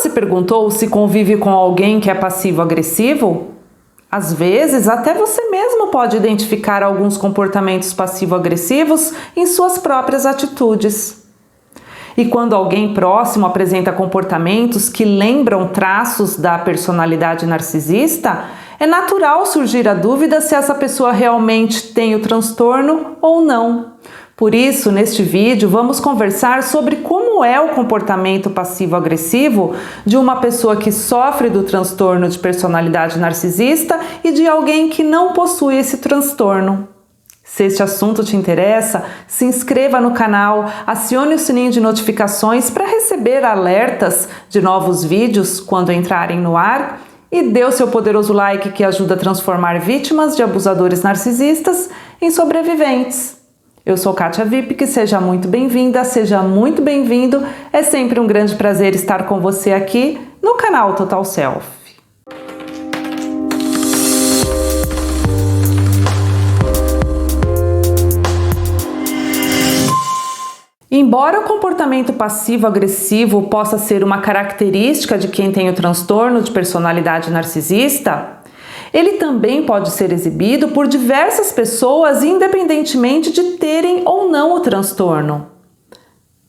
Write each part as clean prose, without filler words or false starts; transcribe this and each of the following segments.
se perguntou se convive com alguém que é passivo-agressivo? Às vezes, até você mesmo pode identificar alguns comportamentos passivo-agressivos em suas próprias atitudes. E quando alguém próximo apresenta comportamentos que lembram traços da personalidade narcisista, é natural surgir a dúvida se essa pessoa realmente tem o transtorno ou não. Por isso, neste vídeo, vamos conversar sobre como é o comportamento passivo-agressivo de uma pessoa que sofre do transtorno de personalidade narcisista e de alguém que não possui esse transtorno. Se este assunto te interessa, se inscreva no canal, acione o sininho de notificações para receber alertas de novos vídeos quando entrarem no ar e dê o seu poderoso like que ajuda a transformar vítimas de abusadores narcisistas em sobreviventes. Eu sou Kátia Vipke, seja muito bem-vinda, seja muito bem-vindo. É sempre um grande prazer estar com você aqui no canal Total Self. Embora o comportamento passivo-agressivo possa ser uma característica de quem tem o transtorno de personalidade narcisista, ele também pode ser exibido por diversas pessoas independentemente de terem ou não o transtorno.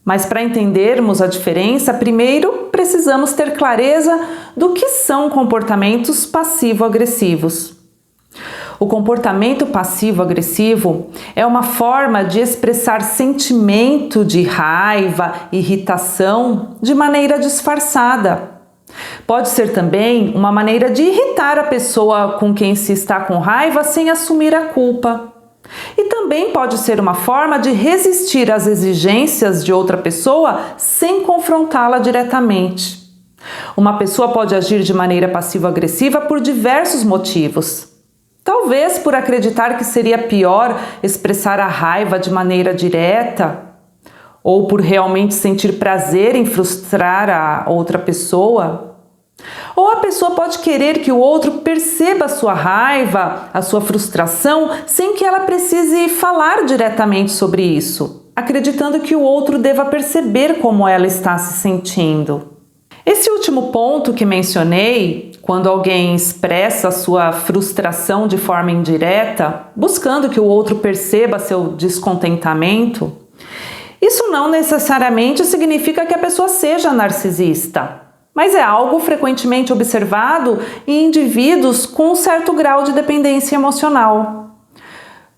Mas para entendermos a diferença, primeiro precisamos ter clareza do que são comportamentos passivo-agressivos. O comportamento passivo-agressivo é uma forma de expressar sentimento de raiva, irritação de maneira disfarçada. Pode ser também uma maneira de irritar a pessoa com quem se está com raiva sem assumir a culpa. E também pode ser uma forma de resistir às exigências de outra pessoa sem confrontá-la diretamente. Uma pessoa pode agir de maneira passivo-agressiva por diversos motivos. Talvez por acreditar que seria pior expressar a raiva de maneira direta, ou por realmente sentir prazer em frustrar a outra pessoa. Ou a pessoa pode querer que o outro perceba a sua raiva, a sua frustração, sem que ela precise falar diretamente sobre isso, acreditando que o outro deva perceber como ela está se sentindo. Esse último ponto que mencionei, quando alguém expressa a sua frustração de forma indireta, buscando que o outro perceba seu descontentamento, isso não necessariamente significa que a pessoa seja narcisista, mas é algo frequentemente observado em indivíduos com um certo grau de dependência emocional.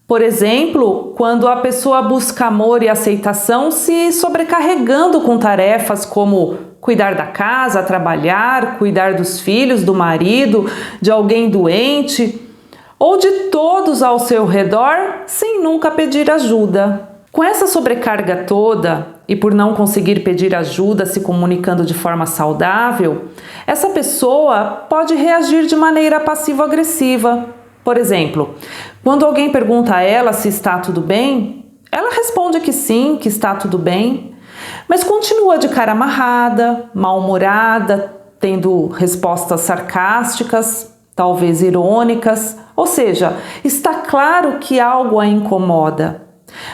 Por exemplo, quando a pessoa busca amor e aceitação se sobrecarregando com tarefas como cuidar da casa, trabalhar, cuidar dos filhos, do marido, de alguém doente ou de todos ao seu redor sem nunca pedir ajuda. Com essa sobrecarga toda e por não conseguir pedir ajuda se comunicando de forma saudável, essa pessoa pode reagir de maneira passivo-agressiva. Por exemplo, quando alguém pergunta a ela se está tudo bem, ela responde que sim, que está tudo bem, mas continua de cara amarrada, mal-humorada, tendo respostas sarcásticas, talvez irônicas, ou seja, está claro que algo a incomoda.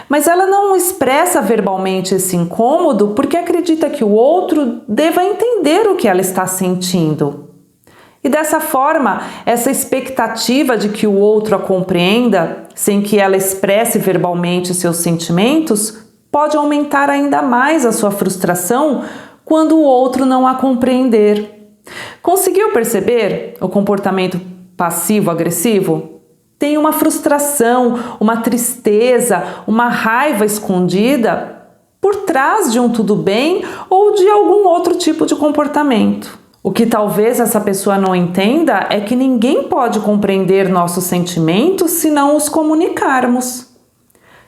Mas ela não expressa verbalmente esse incômodo porque acredita que o outro deva entender o que ela está sentindo. E dessa forma, essa expectativa de que o outro a compreenda, sem que ela expresse verbalmente seus sentimentos, pode aumentar ainda mais a sua frustração quando o outro não a compreender. Conseguiu perceber o comportamento passivo-agressivo? Tem uma frustração, uma tristeza, uma raiva escondida por trás de um tudo bem ou de algum outro tipo de comportamento. O que talvez essa pessoa não entenda é que ninguém pode compreender nossos sentimentos se não os comunicarmos.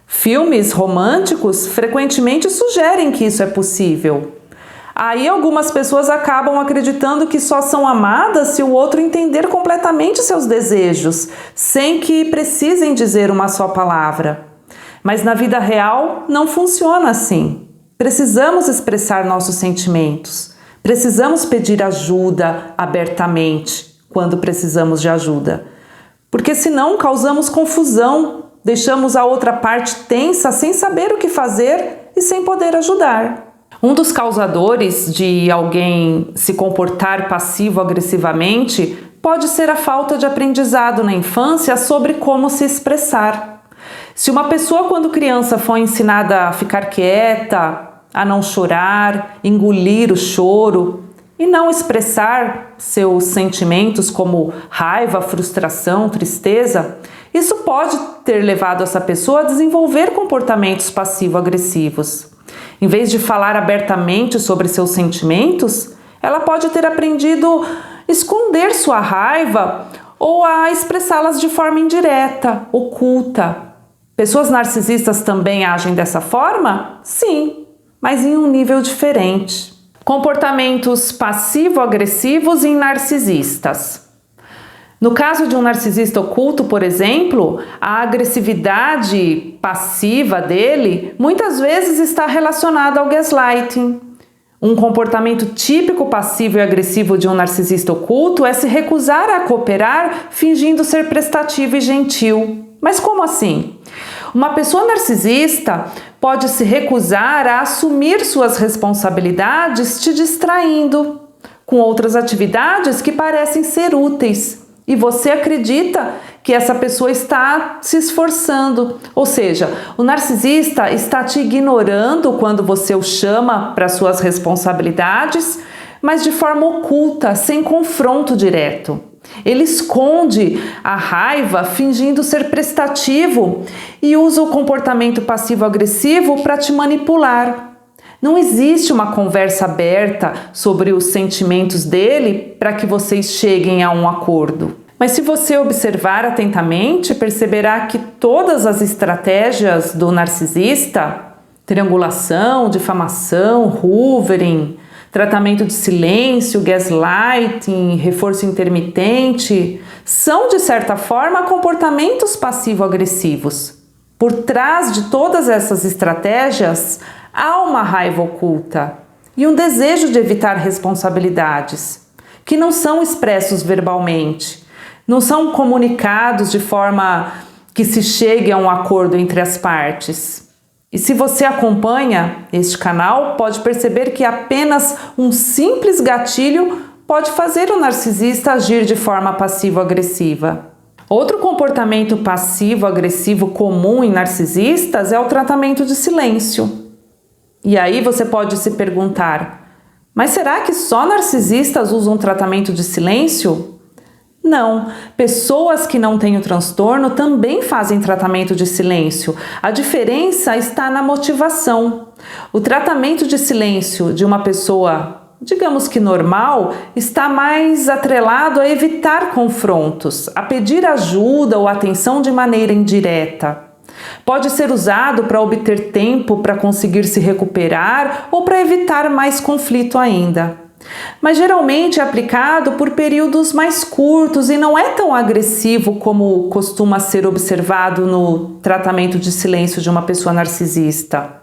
Filmes românticos frequentemente sugerem que isso é possível. Aí algumas pessoas acabam acreditando que só são amadas se o outro entender completamente seus desejos, sem que precisem dizer uma só palavra. Mas na vida real não funciona assim. Precisamos expressar nossos sentimentos. Precisamos pedir ajuda abertamente quando precisamos de ajuda. Porque senão causamos confusão, deixamos a outra parte tensa sem saber o que fazer e sem poder ajudar. Um dos causadores de alguém se comportar passivo-agressivamente pode ser a falta de aprendizado na infância sobre como se expressar. Se uma pessoa, quando criança, foi ensinada a ficar quieta, a não chorar, engolir o choro e não expressar seus sentimentos como raiva, frustração, tristeza, isso pode ter levado essa pessoa a desenvolver comportamentos passivo-agressivos. Em vez de falar abertamente sobre seus sentimentos, ela pode ter aprendido a esconder sua raiva ou a expressá-las de forma indireta, oculta. Pessoas narcisistas também agem dessa forma? Sim, mas em um nível diferente. Comportamentos passivo-agressivos em narcisistas. No caso de um narcisista oculto, por exemplo, a agressividade passiva dele muitas vezes está relacionada ao gaslighting. Um comportamento típico passivo e agressivo de um narcisista oculto é se recusar a cooperar fingindo ser prestativo e gentil. Mas como assim? Uma pessoa narcisista pode se recusar a assumir suas responsabilidades te distraindo com outras atividades que parecem ser úteis. E você acredita que essa pessoa está se esforçando. Ou seja, o narcisista está te ignorando quando você o chama para suas responsabilidades, mas de forma oculta, sem confronto direto. Ele esconde a raiva fingindo ser prestativo e usa o comportamento passivo-agressivo para te manipular. Não existe uma conversa aberta sobre os sentimentos dele para que vocês cheguem a um acordo. Mas se você observar atentamente, perceberá que todas as estratégias do narcisista, triangulação, difamação, hoovering, tratamento de silêncio, gaslighting, reforço intermitente, são de certa forma comportamentos passivo-agressivos. Por trás de todas essas estratégias, há uma raiva oculta e um desejo de evitar responsabilidades, que não são expressos verbalmente, não são comunicados de forma que se chegue a um acordo entre as partes. E se você acompanha este canal, pode perceber que apenas um simples gatilho pode fazer o narcisista agir de forma passivo-agressiva. Outro comportamento passivo-agressivo comum em narcisistas é o tratamento de silêncio. E aí você pode se perguntar, mas será que só narcisistas usam tratamento de silêncio? Não, pessoas que não têm o transtorno também fazem tratamento de silêncio. A diferença está na motivação. O tratamento de silêncio de uma pessoa, digamos que normal, está mais atrelado a evitar confrontos, a pedir ajuda ou atenção de maneira indireta. Pode ser usado para obter tempo para conseguir se recuperar ou para evitar mais conflito ainda. Mas geralmente é aplicado por períodos mais curtos e não é tão agressivo como costuma ser observado no tratamento de silêncio de uma pessoa narcisista,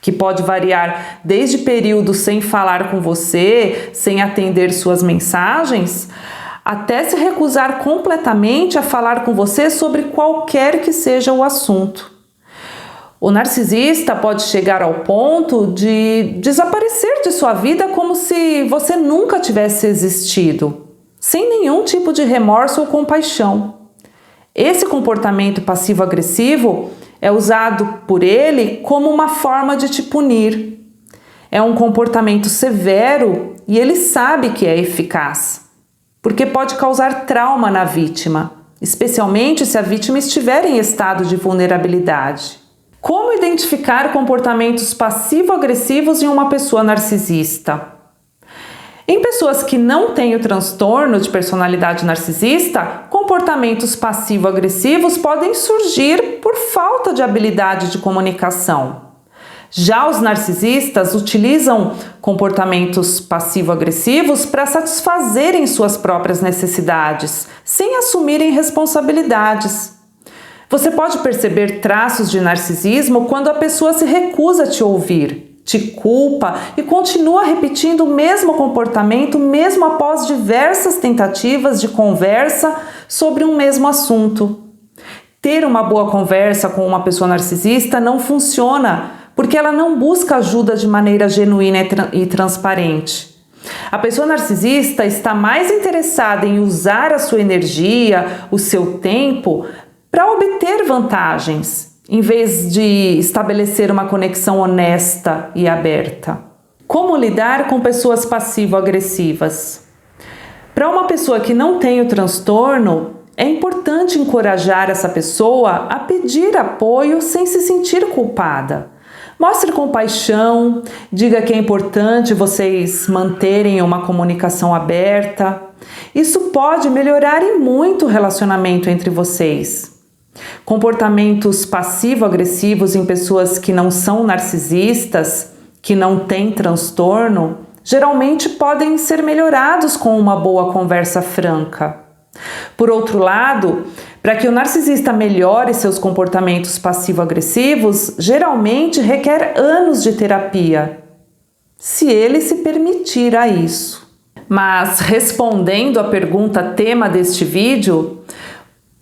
que pode variar desde períodos sem falar com você, sem atender suas mensagens, até se recusar completamente a falar com você sobre qualquer que seja o assunto. O narcisista pode chegar ao ponto de desaparecer de sua vida como se você nunca tivesse existido, sem nenhum tipo de remorso ou compaixão. Esse comportamento passivo-agressivo é usado por ele como uma forma de te punir. É um comportamento severo e ele sabe que é eficaz, porque pode causar trauma na vítima, especialmente se a vítima estiver em estado de vulnerabilidade. Como identificar comportamentos passivo-agressivos em uma pessoa narcisista? Em pessoas que não têm o transtorno de personalidade narcisista, comportamentos passivo-agressivos podem surgir por falta de habilidade de comunicação. Já os narcisistas utilizam comportamentos passivo-agressivos para satisfazerem suas próprias necessidades, sem assumirem responsabilidades. Você pode perceber traços de narcisismo quando a pessoa se recusa a te ouvir, te culpa e continua repetindo o mesmo comportamento mesmo após diversas tentativas de conversa sobre um mesmo assunto. Ter uma boa conversa com uma pessoa narcisista não funciona porque ela não busca ajuda de maneira genuína e transparente. A pessoa narcisista está mais interessada em usar a sua energia, o seu tempo, para obter vantagens, em vez de estabelecer uma conexão honesta e aberta. Como lidar com pessoas passivo-agressivas? Para uma pessoa que não tem o transtorno, é importante encorajar essa pessoa a pedir apoio sem se sentir culpada. Mostre compaixão, diga que é importante vocês manterem uma comunicação aberta. Isso pode melhorar e muito o relacionamento entre vocês. Comportamentos passivo-agressivos em pessoas que não são narcisistas, que não têm transtorno, geralmente podem ser melhorados com uma boa conversa franca. Por outro lado, para que o narcisista melhore seus comportamentos passivo-agressivos, geralmente requer anos de terapia, se ele se permitir a isso. Mas, respondendo à pergunta tema deste vídeo,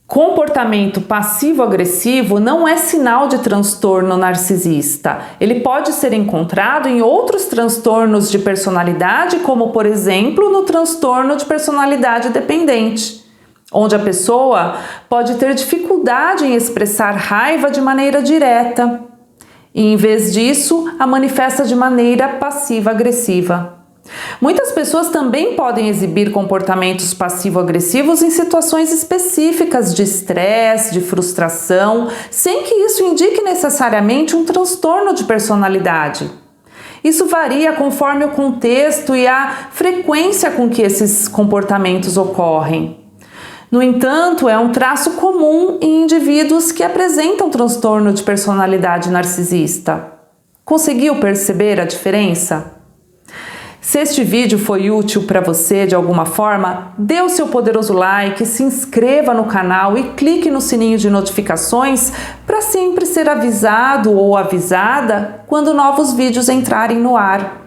comportamento passivo-agressivo não é sinal de transtorno narcisista. Ele pode ser encontrado em outros transtornos de personalidade, como, por exemplo, no transtorno de personalidade dependente, onde a pessoa pode ter dificuldade em expressar raiva de maneira direta e, em vez disso, a manifesta de maneira passiva-agressiva. Muitas pessoas também podem exibir comportamentos passivo-agressivos em situações específicas de estresse, de frustração, sem que isso indique necessariamente um transtorno de personalidade. Isso varia conforme o contexto e a frequência com que esses comportamentos ocorrem. No entanto, é um traço comum em indivíduos que apresentam transtorno de personalidade narcisista. Conseguiu perceber a diferença? Se este vídeo foi útil para você de alguma forma, dê o seu poderoso like, se inscreva no canal e clique no sininho de notificações para sempre ser avisado ou avisada quando novos vídeos entrarem no ar.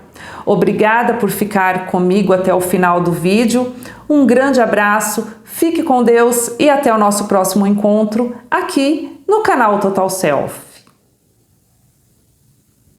Obrigada por ficar comigo até o final do vídeo. Um grande abraço, fique com Deus e até o nosso próximo encontro aqui no canal Total Self.